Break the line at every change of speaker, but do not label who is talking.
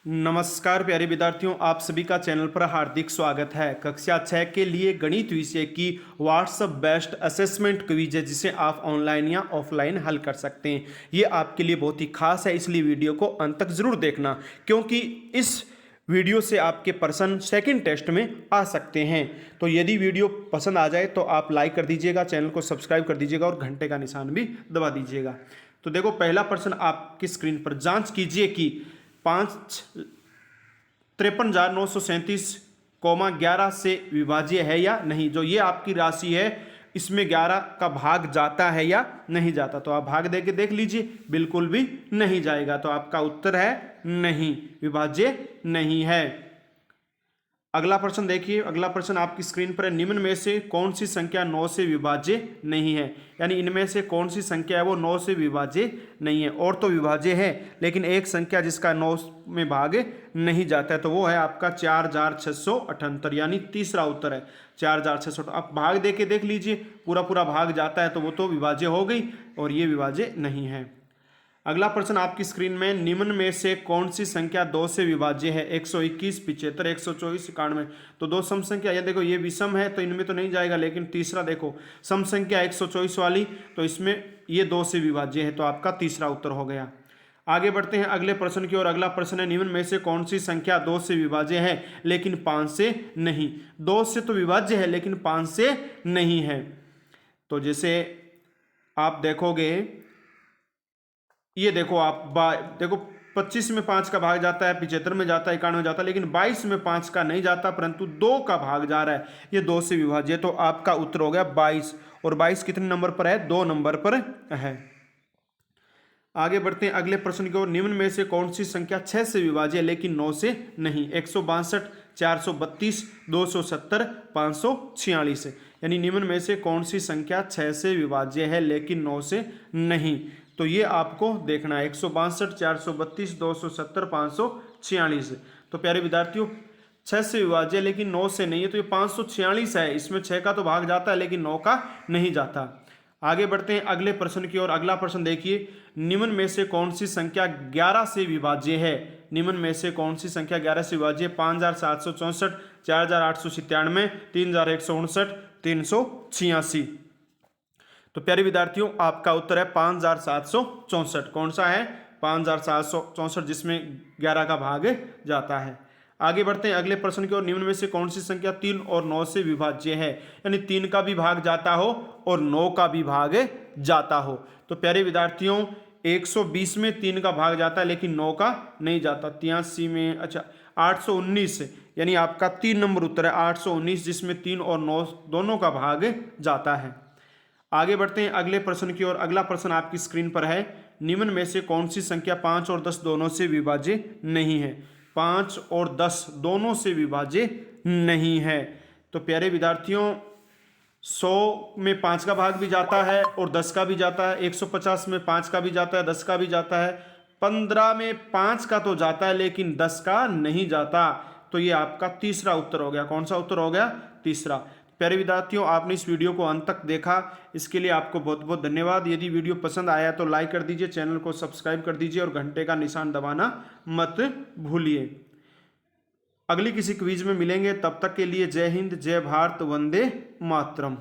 नमस्कार प्यारे विद्यार्थियों, आप सभी का चैनल पर हार्दिक स्वागत है। कक्षा 6 के लिए गणित विषय की व्हाट्सएप बेस्ड असेसमेंट क्विज है जिसे आप ऑनलाइन या ऑफलाइन हल कर सकते हैं। ये आपके लिए बहुत ही खास है, इसलिए वीडियो को अंत तक जरूर देखना, क्योंकि इस वीडियो से आपके प्रश्न सेकंड टेस्ट में आ सकते हैं। तो यदि वीडियो पसंद आ जाए तो आप लाइक कर दीजिएगा, चैनल को सब्सक्राइब कर दीजिएगा और घंटे का निशान भी दबा दीजिएगा। तो देखो, पहला प्रश्न आपकी स्क्रीन पर, जांच कीजिए कि 53,937,11 से विभाज्य है या नहीं। जो ये आपकी राशि है इसमें 11 का भाग जाता है या नहीं जाता। तो आप भाग दे के देख लीजिए, बिल्कुल भी नहीं जाएगा। तो आपका उत्तर है नहीं, विभाज्य नहीं है। अगला प्रश्न देखिए, अगला प्रश्न आपकी स्क्रीन पर है, निम्न में से कौन सी संख्या 9 से विभाज्य नहीं है। यानी इनमें से कौन सी संख्या है वो 9 से विभाज्य नहीं है। और तो विभाज्य है, लेकिन एक संख्या जिसका 9 में भाग नहीं जाता है, तो वो है आपका 4678, यानी तीसरा उत्तर है 4678। आप भाग दे के देख लीजिए, पूरा पूरा भाग जाता है तो वो तो विभाज्य हो गई, और ये विभाज्य नहीं है। अगला प्रश्न आपकी स्क्रीन में, निम्न में से कौन सी संख्या 2 से विभाज्य है। 121, 75, 124, 91। तो दो सम संख्या, ये देखो ये विषम है तो इनमें तो नहीं जाएगा, लेकिन तीसरा देखो सम संख्या 124 वाली, तो इसमें ये 2 से विभाज्य है, तो आपका तीसरा उत्तर हो गया। आगे बढ़ते हैं अगले प्रश्न की ओर। अगला प्रश्न है, निम्न में से कौन सी संख्या 2 से विभाज्य है लेकिन 5 से नहीं। 2 से तो विभाज्य है लेकिन 5 से नहीं है। तो जैसे आप देखोगे, ये देखो आप देखो 25 में 5 का भाग जाता है, 75 में जाता है, 91 में जाता है, लेकिन 22 में 5 का नहीं जाता, परंतु 2 का भाग जा रहा है। ये 2 से विभाज्य है, तो आपका उत्तर हो गया 22। और 22 कितने नंबर पर है? 2 नंबर पर है। आगे बढ़ते हैं अगले प्रश्न की ओर। निम्न में से कौन सी संख्या 6 से विभाज्य है लेकिन 9 से नहीं। 162, 432, 270, 546। यानी निम्न में से कौन सी संख्या 6 से विभाज्य है लेकिन 9 से नहीं। तो ये आपको देखना है, 162, 432, 270, 546। तो प्यारे विद्यार्थियों, 6 से विभाज्य लेकिन 9 से नहीं है, तो ये 546 है। इसमें 6 का तो भाग जाता है लेकिन 9 का नहीं जाता। आगे बढ़ते हैं अगले प्रश्न की ओर। अगला प्रश्न देखिए, निम्न में से कौन सी संख्या 11 से विभाज्य है। निम्न में से कौन सी संख्या 11 से विभाज्य है। 5764, 4897, 3159, 386। तो प्यारे विद्यार्थियों, आपका उत्तर है 5764। कौन सा है? 5764, जिसमें 11 का भाग जाता है। आगे बढ़ते हैं अगले प्रश्न की ओर। निम्न में से कौन सी संख्या 3 और 9 से विभाज्य है। यानी 3 का भी भाग जाता हो और 9 का भी भाग जाता हो। तो प्यारे विद्यार्थियों, 120 में 3 का भाग जाता है लेकिन 9 का नहीं जाता। 83 में, अच्छा 819, यानी आपका 3 नंबर उत्तर है 819, जिसमें 3 और 9 दोनों का भाग जाता है। आगे बढ़ते हैं अगले प्रश्न की ओर। अगला प्रश्न आपकी स्क्रीन पर है, निम्न में से कौन सी संख्या 5 और 10 दोनों से विभाज्य नहीं है। 5 और 10 दोनों से विभाज्य नहीं है। तो प्यारे विद्यार्थियों, 100 में 5 का भाग भी जाता है और 10 का भी जाता है। 150 में 5 का भी जाता है, 10 का भी जाता है। 15 में 5 का तो जाता है लेकिन 10 का नहीं जाता। तो ये आपका तीसरा उत्तर हो गया। कौन सा उत्तर हो गया? तीसरा। प्यारे विद्यार्थियों, आपने इस वीडियो को अंत तक देखा, इसके लिए आपको बहुत बहुत धन्यवाद। यदि वीडियो पसंद आया तो लाइक कर दीजिए, चैनल को सब्सक्राइब कर दीजिए और घंटे का निशान दबाना मत भूलिए। अगली किसी क्विज में मिलेंगे, तब तक के लिए जय हिंद, जय भारत, वंदे मातरम।